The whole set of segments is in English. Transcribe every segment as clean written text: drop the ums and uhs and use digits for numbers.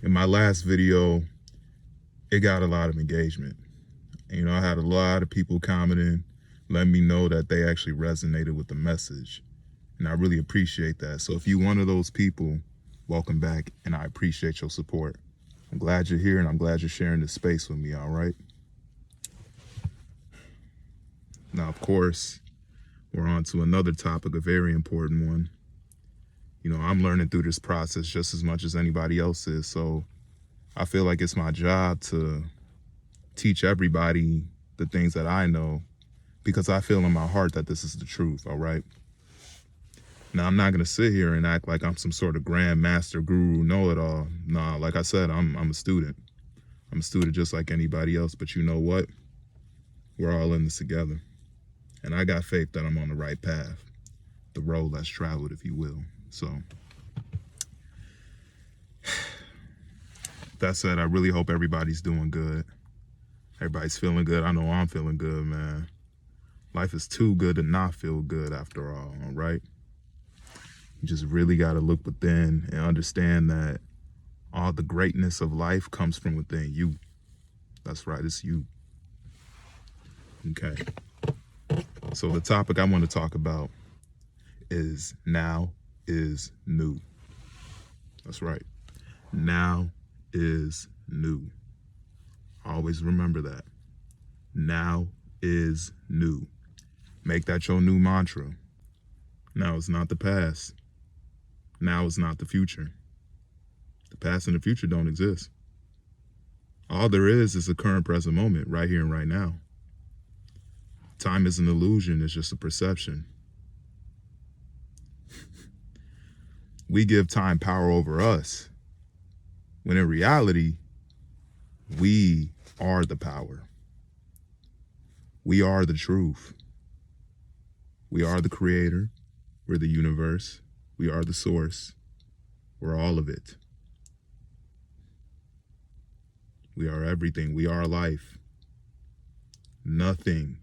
In my last video, it got a lot of engagement. You know, I had a lot of people commenting, letting me know that they actually resonated with the message. And I really appreciate that. So if you're one of those people, welcome back, and I appreciate your support. I'm glad you're here, and I'm glad you're sharing this space with me, all right? Now, of course, we're on to another topic, a very important one. You know, I'm learning through this process just as much as anybody else is, so I feel like it's my job to teach everybody the things that I know, because I feel in my heart that this is the truth, all right? Now, I'm not going to sit here and act like I'm some sort of grand master guru know-it-all. Nah, like I said, I'm a student. I'm a student just like anybody else, but you know what? We're all in this together. And I got faith that I'm on the right path, the road less traveled, if you will. So, that said, I really hope everybody's doing good. Everybody's feeling good. I know I'm feeling good, man. Life is too good to not feel good after all right? You just really got to look within and understand that all the greatness of life comes from within you. That's right, it's you. Okay. So the topic I want to talk about is now is new. That's right. Now is new. Always remember that. Now is new. Make that your new mantra. Now is not the past. Now is not the future. The past and the future don't exist. All there is the current present moment, right here and right now. Time is an illusion, it's just a perception. We give time power over us, when in reality, we are the power. We are the truth. We are the creator. We're the universe. We are the source. We're all of it. We are everything. We are life. Nothing,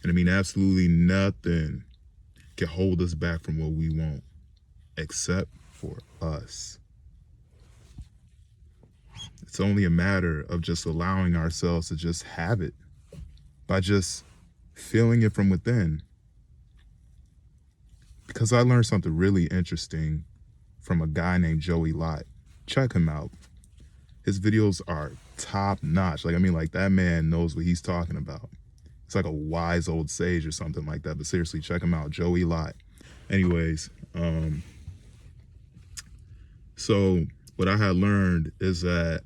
and I mean absolutely nothing, can hold us back from what we want, except for us. It's only a matter of just allowing ourselves to just have it, by just feeling it from within. Because I learned something really interesting from a guy named Joey Lott. Check him out. His videos are top notch. Like that man knows what he's talking about. It's like a wise old sage or something like that. But seriously, check him out, Joey Lott. Anyways, so what I had learned is that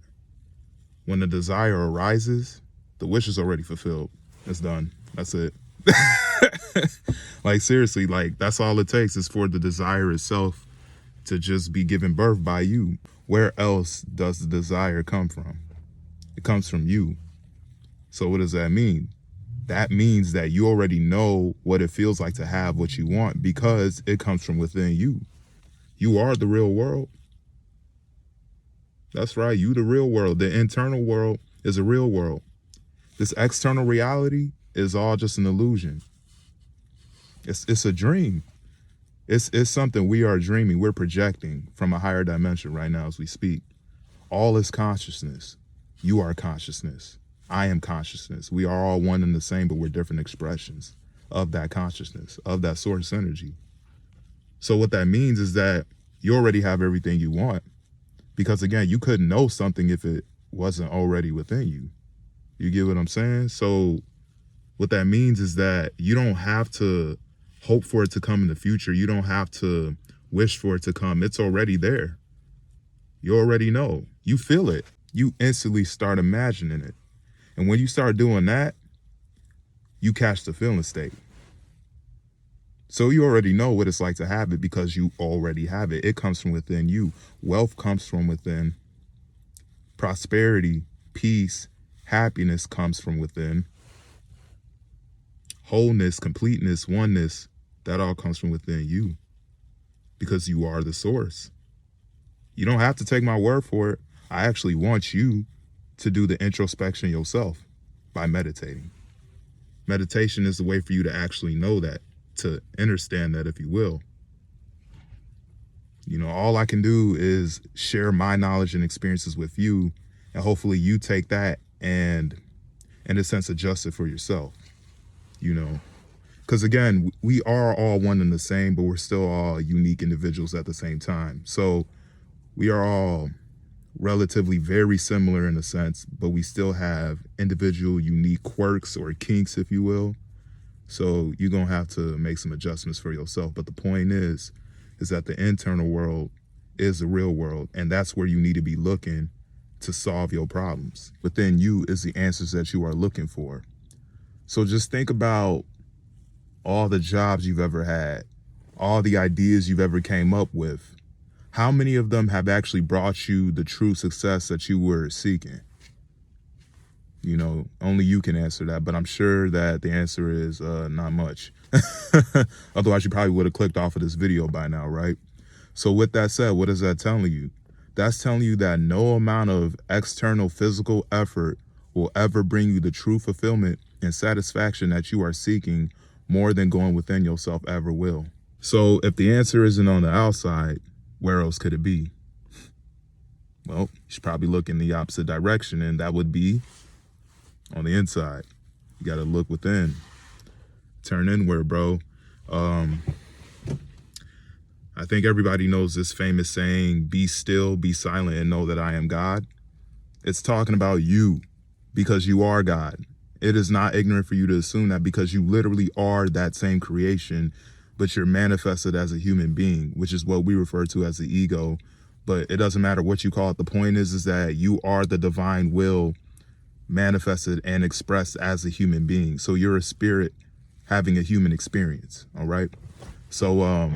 when the desire arises, the wish is already fulfilled. It's done. That's it. Like seriously, like that's all it takes is for the desire itself to just be given birth by you. Where else does the desire come from? It comes from you. So what does that mean? That means that you already know what it feels like to have what you want, because it comes from within you. You are the real world. That's right, you the real world. The internal world is a real world. This external reality is all just an illusion. It's a dream. It's something we are dreaming. We're projecting from a higher dimension right now as we speak. All is consciousness. You are consciousness. I am consciousness. We are all one and the same, but we're different expressions of that consciousness, of that source energy. So what that means is that you already have everything you want, because again, you couldn't know something if it wasn't already within you. You get what I'm saying? So what that means is that you don't have to hope for it to come in the future. You don't have to wish for it to come. It's already there. You already know. You feel it. You instantly start imagining it. And when you start doing that, you catch the feeling state. So you already know what it's like to have it, because you already have it. It comes from within you. Wealth comes from within. Prosperity, peace, happiness comes from within. Wholeness, completeness, oneness, that all comes from within you, because you are the source. You don't have to take my word for it. I actually want you to do the introspection yourself by meditating. Meditation is the way for you to actually know that, to understand that, if you will. You know, all I can do is share my knowledge and experiences with you, and hopefully you take that and, in a sense, adjust it for yourself, you know. Because again, we are all one and the same, but we're still all unique individuals at the same time. So we are all relatively very similar in a sense, but we still have individual unique quirks or kinks, if you will. So you're going to have to make some adjustments for yourself. But the point is that the internal world is the real world. And that's where you need to be looking to solve your problems. Within you is the answers that you are looking for. So just think about all the jobs you've ever had, all the ideas you've ever came up with. How many of them have actually brought you the true success that you were seeking? You know, only you can answer that, but I'm sure that the answer is not much. Otherwise, you probably would have clicked off of this video by now, right? So with that said, what is that telling you? That's telling you that no amount of external physical effort will ever bring you the true fulfillment and satisfaction that you are seeking more than going within yourself ever will. So if the answer isn't on the outside, where else could it be? Well, you should probably look in the opposite direction, and that would be on the inside. You got to look within, turn inward, bro. I think everybody knows this famous saying, be still, be silent, and know that I am God. It's talking about you, because you are God. It is not ignorant for you to assume that, because you literally are that same creation, but you're manifested as a human being, which is what we refer to as the ego. But it doesn't matter what you call it. The point is that you are the divine will manifested and expressed as a human being. So you're a spirit having a human experience. All right. So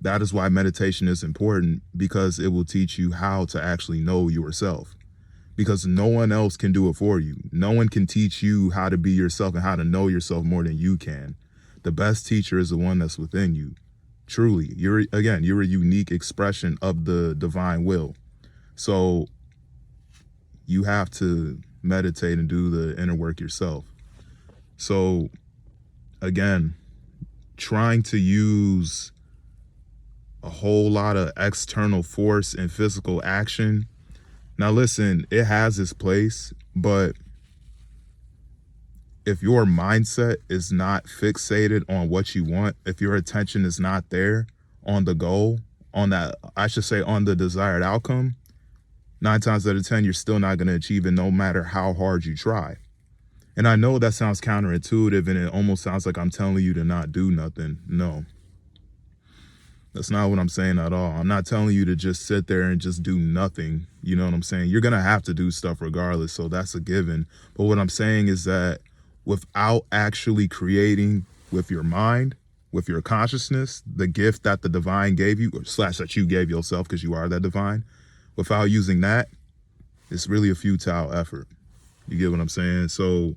that is why meditation is important, because it will teach you how to actually know yourself, because no one else can do it for you. No one can teach you how to be yourself and how to know yourself more than you can. The best teacher is the one that's within you. Truly, you're a unique expression of the divine will. So you have to meditate and do the inner work yourself. So again, trying to use a whole lot of external force and physical action. Now listen, it has its place, but if your mindset is not fixated on what you want, if your attention is not there on the goal, on that, I should say on the desired outcome, 9 times out of 10, you're still not going to achieve it no matter how hard you try. And I know that sounds counterintuitive, and it almost sounds like I'm telling you to not do nothing. No, that's not what I'm saying at all. I'm not telling you to just sit there and just do nothing. You know what I'm saying? You're going to have to do stuff regardless, so that's a given. But what I'm saying is that without actually creating with your mind, with your consciousness, the gift that the divine gave you, or / that you gave yourself, because you are that divine, without using that, it's really a futile effort. You get what I'm saying? So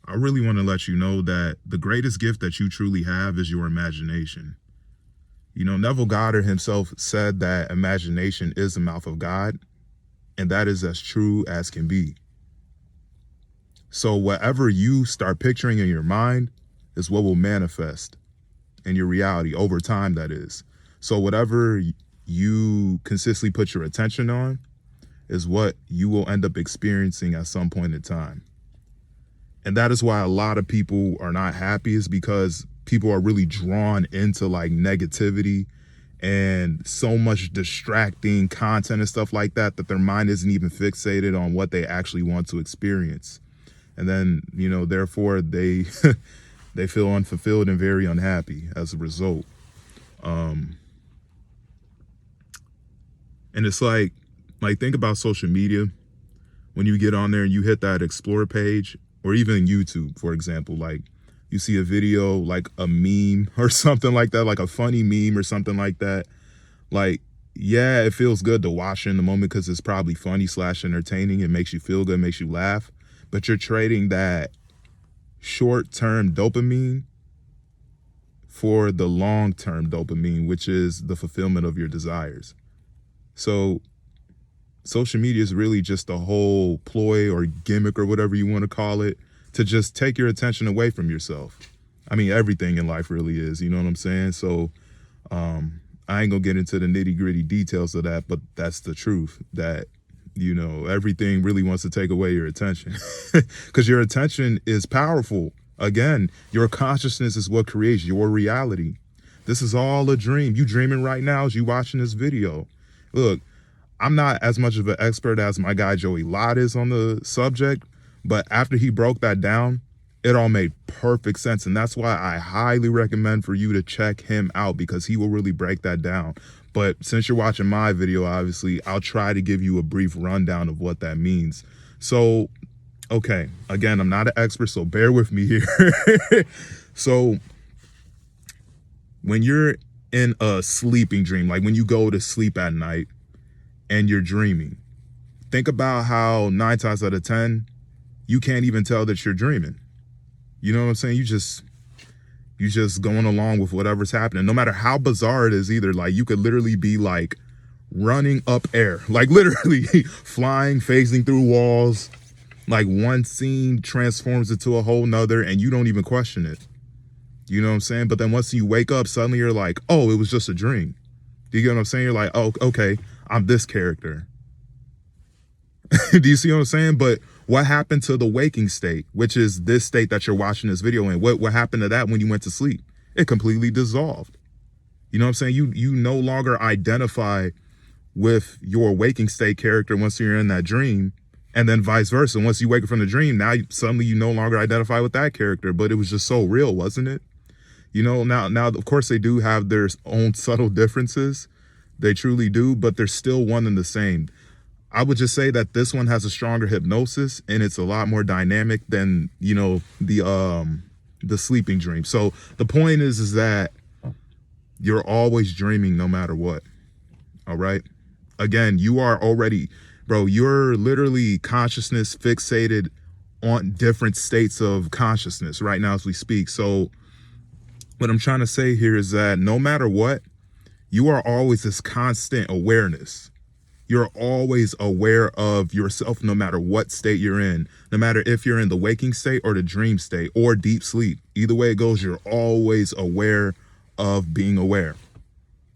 I really want to let you know that the greatest gift that you truly have is your imagination. You know, Neville Goddard himself said that imagination is the mouth of God, and that is as true as can be. So whatever you start picturing in your mind is what will manifest in your reality over time, that is. So whatever you consistently put your attention on is what you will end up experiencing at some point in time. And that is why a lot of people are not happy, is because people are really drawn into like negativity and so much distracting content and stuff like that, that their mind isn't even fixated on what they actually want to experience. And then, you know, therefore they they feel unfulfilled and very unhappy as a result. And it's like think about social media. When you get on there and you hit that explore page, or even YouTube, for example, like you see a video, like a meme or something like that, like a funny meme or something like that. Like, yeah, it feels good to watch in the moment because it's probably funny / entertaining. It makes you feel good, makes you laugh. But you're trading that short-term dopamine for the long-term dopamine, which is the fulfillment of your desires. So social media is really just a whole ploy or gimmick or whatever you want to call it to just take your attention away from yourself. I mean, everything in life really is, you know what I'm saying? So I ain't gonna get into the nitty gritty details of that, but that's the truth, that, you know, everything really wants to take away your attention because your attention is powerful. Again, your consciousness is what creates your reality. This is all a dream. You dreaming right now as you watching this video. Look, I'm not as much of an expert as my guy Joey Lott is on the subject, but after he broke that down, it all made perfect sense. And that's why I highly recommend for you to check him out, because he will really break that down. But since you're watching my video, obviously, I'll try to give you a brief rundown of what that means. So, okay, again, I'm not an expert, so bear with me here. So when you're in a sleeping dream, like when you go to sleep at night and you're dreaming, think about how 9 times out of 10, you can't even tell that you're dreaming. You know what I'm saying? You just going along with whatever's happening, no matter how bizarre it is either. Like you could literally be like running up air, like literally flying, phasing through walls. Like one scene transforms into a whole nother and you don't even question it. You know what I'm saying? But then once you wake up, suddenly you're like, oh, it was just a dream. Do you get what I'm saying? You're like, oh, okay, I'm this character. Do you see what I'm saying? But what happened to the waking state, which is this state that you're watching this video in? What happened to that when you went to sleep? It completely dissolved. You know what I'm saying? You no longer identify with your waking state character once you're in that dream, and then vice versa. Once you wake up from the dream, now suddenly you no longer identify with that character, but it was just so real, wasn't it? You know, now of course they do have their own subtle differences. They truly do, but they're still one and the same. I would just say that this one has a stronger hypnosis and it's a lot more dynamic than, you know, the sleeping dream. So the point is that you're always dreaming no matter what. All right. Again, you are already, bro, you're literally consciousness fixated on different states of consciousness right now as we speak. So what I'm trying to say here is that no matter what, you are always this constant awareness. You're always aware of yourself no matter what state you're in, no matter if you're in the waking state or the dream state or deep sleep. Either way it goes, you're always aware of being aware.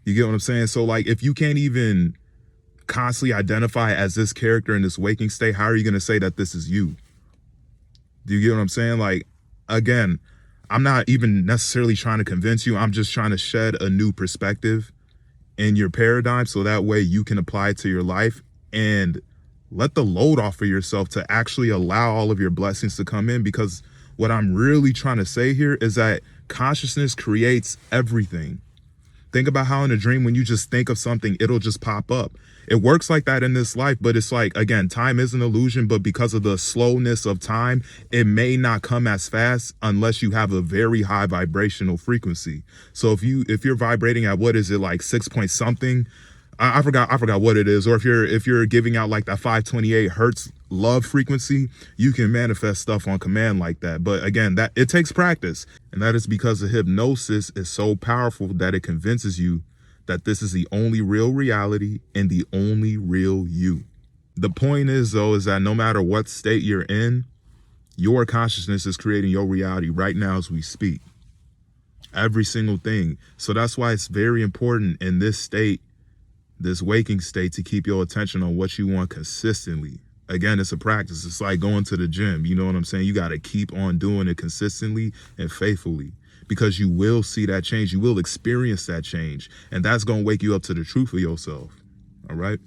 You get what I'm saying? So like if you can't even constantly identify as this character in this waking state, how are you going to say that this is you? Do you get what I'm saying? Like, again, I'm not even necessarily trying to convince you. I'm just trying to shed a new perspective in your paradigm so that way you can apply it to your life and let the load off of yourself to actually allow all of your blessings to come in. Because what I'm really trying to say here is that consciousness creates everything. Think about how in a dream, when you just think of something, it'll just pop up. It works like that in this life, but it's like, again, time is an illusion, but because of the slowness of time, it may not come as fast unless you have a very high vibrational frequency. So if you're vibrating at, what is it, like 6 point something? I forgot what it is. Or if you're giving out like that 528 hertz love frequency, you can manifest stuff on command like that. But again, that it takes practice. And that is because the hypnosis is so powerful that it convinces you that this is the only real reality and the only real you. The point is, though, is that no matter what state you're in, your consciousness is creating your reality right now as we speak. Every single thing. So that's why it's very important in this state, this waking state, to keep your attention on what you want consistently. Again, it's a practice. It's like going to the gym. You know what I'm saying? You got to keep on doing it consistently and faithfully, because you will see that change. You will experience that change. And that's going to wake you up to the truth of yourself. All right?